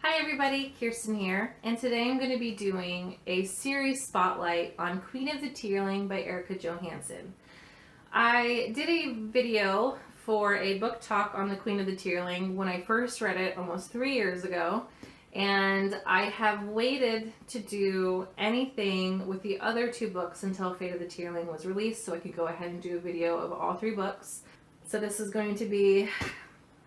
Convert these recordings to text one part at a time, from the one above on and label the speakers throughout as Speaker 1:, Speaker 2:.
Speaker 1: Hi everybody, Kirsten here, and today I'm going to be doing a series spotlight on Queen of the Tearling by Erica Johansson. I did a video for a book talk on the Queen of the Tearling when I first read it almost 3 years ago, and I have waited to do anything with the other two books until Fate of the Tearling was released so I could go ahead and do a video of all three books. So this is going to be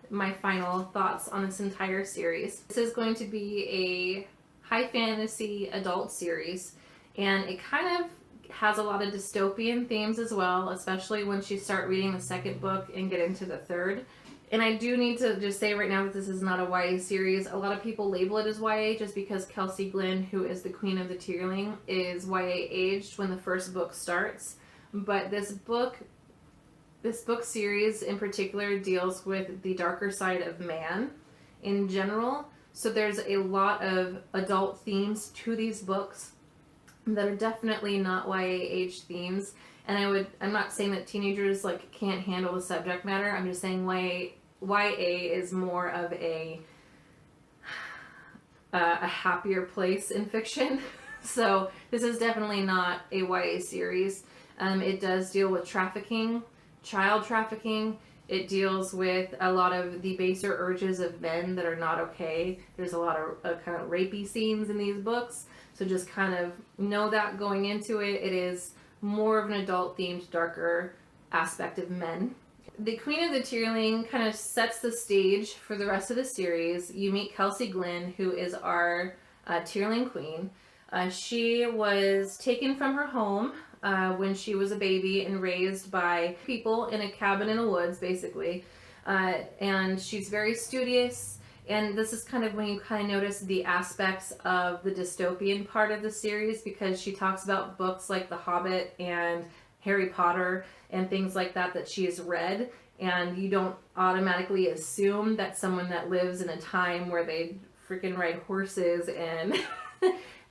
Speaker 1: my final thoughts on this entire series. This is going to be a high fantasy adult series, and it kind of has a lot of dystopian themes as well, especially once you start reading the second book and get into the third. And I do need to just say right now that this is not a YA series. A lot of people label it as YA just because Kelsey Glynn, who is the Queen of the Tearling, is YA aged when the first book starts. But this book series in particular deals with the darker side of man in general. So there's a lot of adult themes to these books that are definitely not YA age themes. And I'm not saying that teenagers can't handle the subject matter. I'm just saying YA is more of a happier place in fiction. So this is definitely not a YA series. It does deal with trafficking, child trafficking. It deals with a lot of the baser urges of men that are not okay. There's a lot of kind of rapey scenes in these books, so just kind of know that going into it. It is more of an adult themed, darker aspect of men. The Queen of the Tearling kind of sets the stage for the rest of the series. You meet Kelsey Glynn, who is our Tearling Queen. She was taken from her home when she was a baby and raised by people in a cabin in the woods, basically. And she's very studious, and this is kind of when you kind of notice the aspects of the dystopian part of the series, because she talks about books like The Hobbit and Harry Potter and things like that she has read, and you don't automatically assume that someone that lives in a time where they freaking ride horses and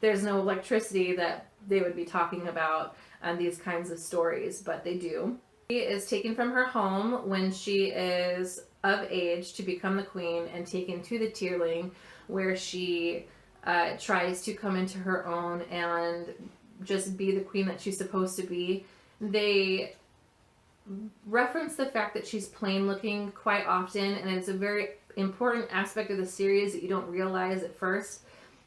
Speaker 1: there's no electricity that they would be talking about these kinds of stories, but they do. She is taken from her home when she is of age to become the queen and taken to the Tearling, where she tries to come into her own and just be the queen that she's supposed to be. They reference the fact that she's plain looking quite often, and it's a very important aspect of the series that you don't realize at first,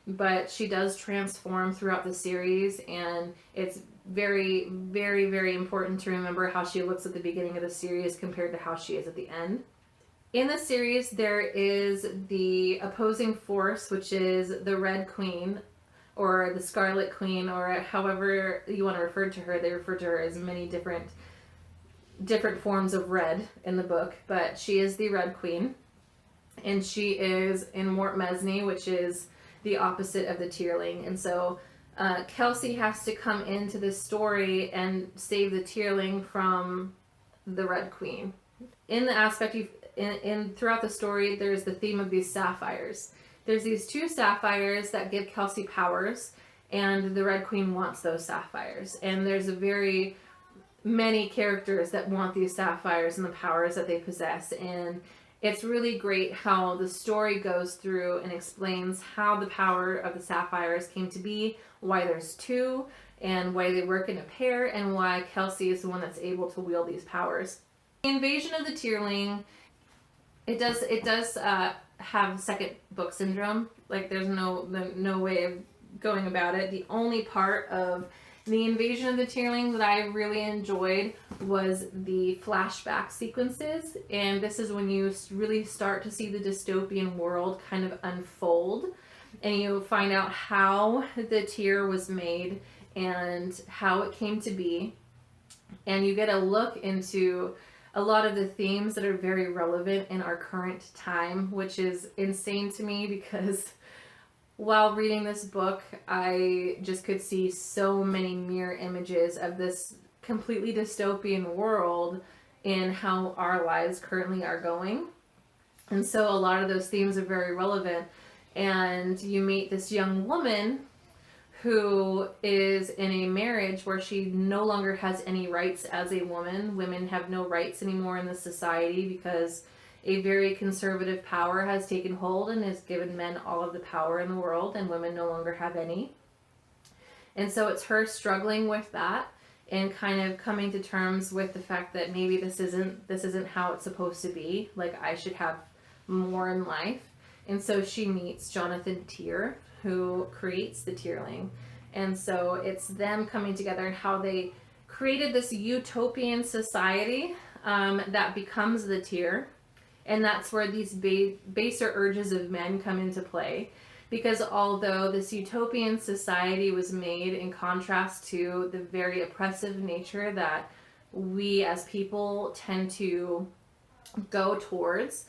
Speaker 1: but she does transform throughout the series, and it's very, very, very important to remember how she looks at the beginning of the series compared to how she is at the end. In the series, there is the opposing force, which is the Red Queen, or the Scarlet Queen, or however you want to refer to her. They refer to her as many different forms of red in the book, but she is the Red Queen, and she is in Mort Mesney, which is the opposite of the Tearling. And so Kelsey has to come into this story and save the Tearling from the Red Queen. In the aspect throughout the story, there's the theme of these sapphires. There's these two sapphires that give Kelsey powers, and the Red Queen wants those sapphires. And there's very many characters that want these sapphires and the powers that they possess. And it's really great how the story goes through and explains how the power of the sapphires came to be, why there's two, and why they work in a pair, and why Kelsey is the one that's able to wield these powers. The invasion of the Tearling, it does have second book syndrome. There's no way of going about it. The only part of the invasion of the Tearling that I really enjoyed was the flashback sequences, and this is when you really start to see the dystopian world kind of unfold, and you find out how the tear was made and how it came to be, and you get a look into a lot of the themes that are very relevant in our current time, which is insane to me because while reading this book, I just could see so many mirror images of this completely dystopian world in how our lives currently are going. And so a lot of those themes are very relevant. And you meet this young woman who is in a marriage where she no longer has any rights as a woman. Women have no rights anymore in this society because a very conservative power has taken hold and has given men all of the power in the world, and women no longer have any. And so it's her struggling with that and kind of coming to terms with the fact that maybe this isn't how it's supposed to be. Like, I should have more in life. And so she meets Jonathan Tear, who creates the Tearling. And so it's them coming together and how they created this utopian society that becomes the Tear. And that's where these baser urges of men come into play. Because although this utopian society was made in contrast to the very oppressive nature that we as people tend to go towards,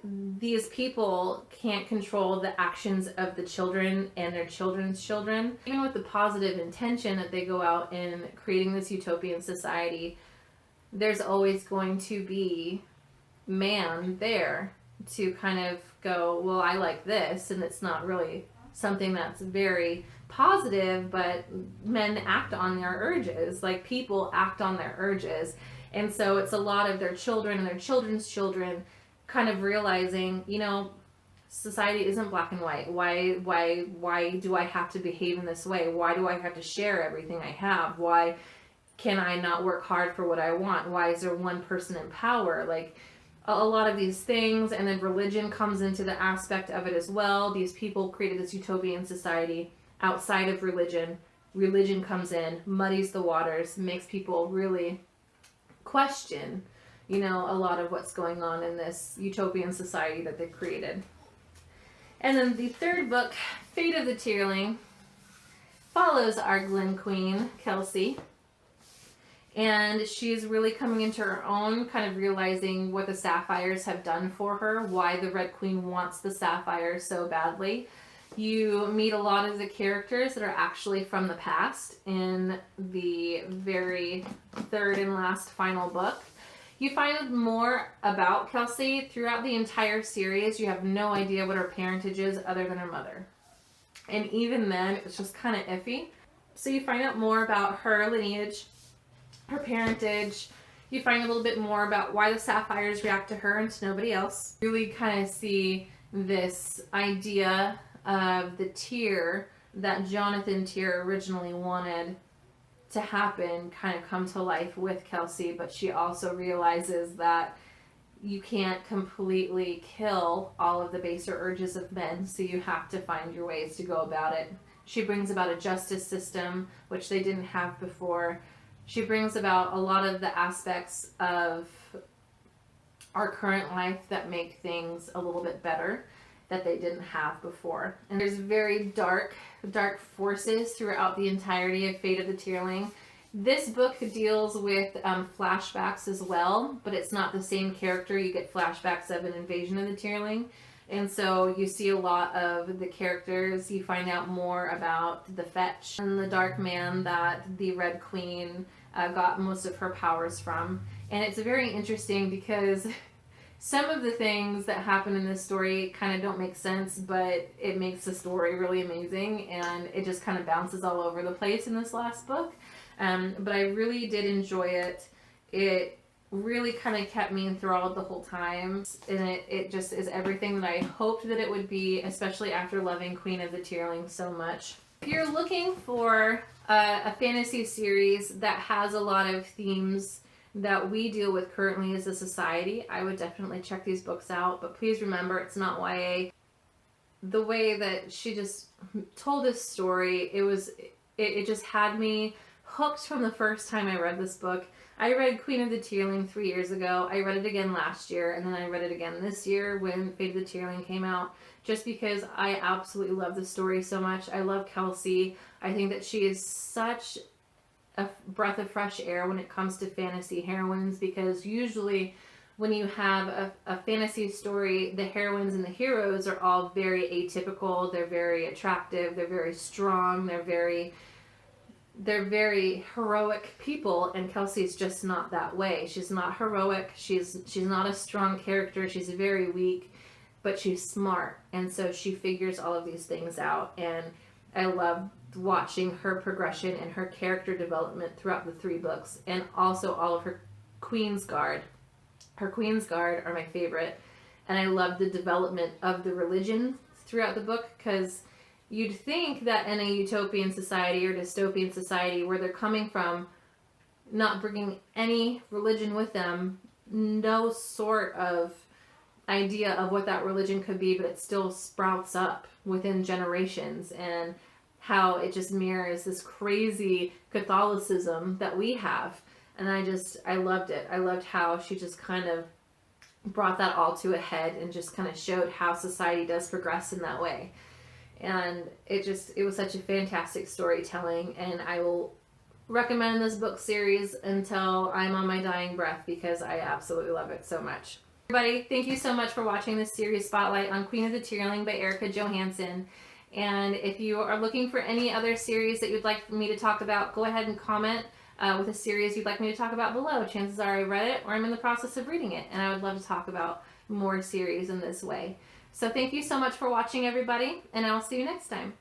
Speaker 1: these people can't control the actions of the children and their children's children. Even with the positive intention that they go out in creating this utopian society, there's always going to be man there to kind of go, well, I like this, and it's not really something that's very positive, but men act on their urges, like people act on their urges. And so it's a lot of their children and their children's children kind of realizing, you know, society isn't black and white. Why do I have to behave in this way? Why do I have to share everything I have? Why can I not work hard for what I want? Why is there one person in power? Like, a lot of these things. And then religion comes into the aspect of it as well. These people created this utopian society outside of religion. Religion comes in, muddies the waters, makes people really question, you know, a lot of what's going on in this utopian society that they created. And then the third book, Fate of the Tearling, follows our Glen Queen, Kelsey. And she's really coming into her own, kind of realizing what the Sapphires have done for her, why the Red Queen wants the Sapphires so badly. You meet a lot of the characters that are actually from the past in the very third and last final book. You find more about Kelsey throughout the entire series. You have no idea what her parentage is other than her mother. And even then, it's just kind of iffy. So you find out more about her lineage, her parentage. You find a little bit more about why the Sapphires react to her and to nobody else. You really kind of see this idea of the Tear that Jonathan Tear originally wanted to happen kind of come to life with Kelsey, but she also realizes that you can't completely kill all of the baser urges of men, so you have to find your ways to go about it. She brings about a justice system, which they didn't have before. She brings about a lot of the aspects of our current life that make things a little bit better that they didn't have before. And there's very dark forces throughout the entirety of Fate of the Tearling. This book deals with flashbacks as well, but it's not the same character. You get flashbacks of an invasion of the Tearling. And so you see a lot of the characters. You find out more about the Fetch and the Dark Man that the Red Queen got most of her powers from. And it's very interesting because some of the things that happen in this story kind of don't make sense, but it makes the story really amazing, and it just kind of bounces all over the place in this last book. But I really did enjoy it. It really kind of kept me enthralled the whole time, and it just is everything that I hoped that it would be, especially after loving Queen of the Tearling so much. If you're looking for a fantasy series that has a lot of themes that we deal with currently as a society, I would definitely check these books out. But please remember, it's not YA. The way that she just told this story, it just had me hooked from the first time I read this book. I read Queen of the Tearling 3 years ago. I read it again last year, and then I read it again this year when Fate of the Tearling came out, just because I absolutely love the story so much. I love Kelsey. I think that she is such a breath of fresh air when it comes to fantasy heroines, because usually when you have a fantasy story, the heroines and the heroes are all very atypical. They're very attractive. They're very strong. They're very heroic people, and Kelsey's just not that way. She's not heroic. She's not a strong character. She's very weak, but she's smart, and so she figures all of these things out. And I love watching her progression and her character development throughout the 3 books, and also all of her Queen's Guard her Queen's Guard are my favorite. And I love the development of the religion throughout the book, because you'd think that in a utopian society or dystopian society where they're coming from, not bringing any religion with them, no sort of idea of what that religion could be, but it still sprouts up within generations, and how it just mirrors this crazy Catholicism that we have. And I loved it. I loved how she just kind of brought that all to a head and just kind of showed how society does progress in that way. And it was such a fantastic storytelling, and I will recommend this book series until I'm on my dying breath, because I absolutely love it so much. Everybody, thank you so much for watching this series spotlight on Queen of the Tearling by Erica Johansson. And if you are looking for any other series that you'd like me to talk about, go ahead and comment with a series you'd like me to talk about below. Chances are I read it or I'm in the process of reading it, and I would love to talk about more series in this way. So thank you so much for watching, everybody, and I'll see you next time.